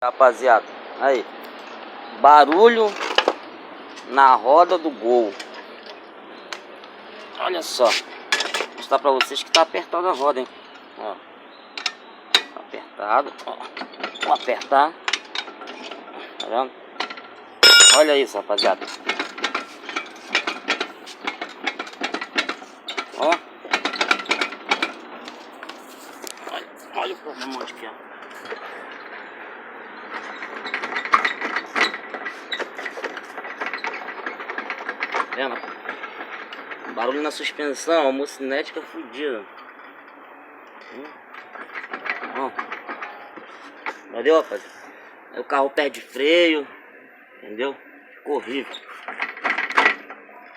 Rapaziada, aí, barulho na roda do Gol. Olha só, vou mostrar pra vocês que tá apertada a roda, hein. Ó, tá apertado, ó. Vou apertar, tá vendo? Olha isso, rapaziada. Ó, olha o problema aqui, ó. Vendo? Barulho na suspensão, homocinética fodida. Ó. Entendeu, rapaziada? Aí o carro perde freio, entendeu? Ficou horrível.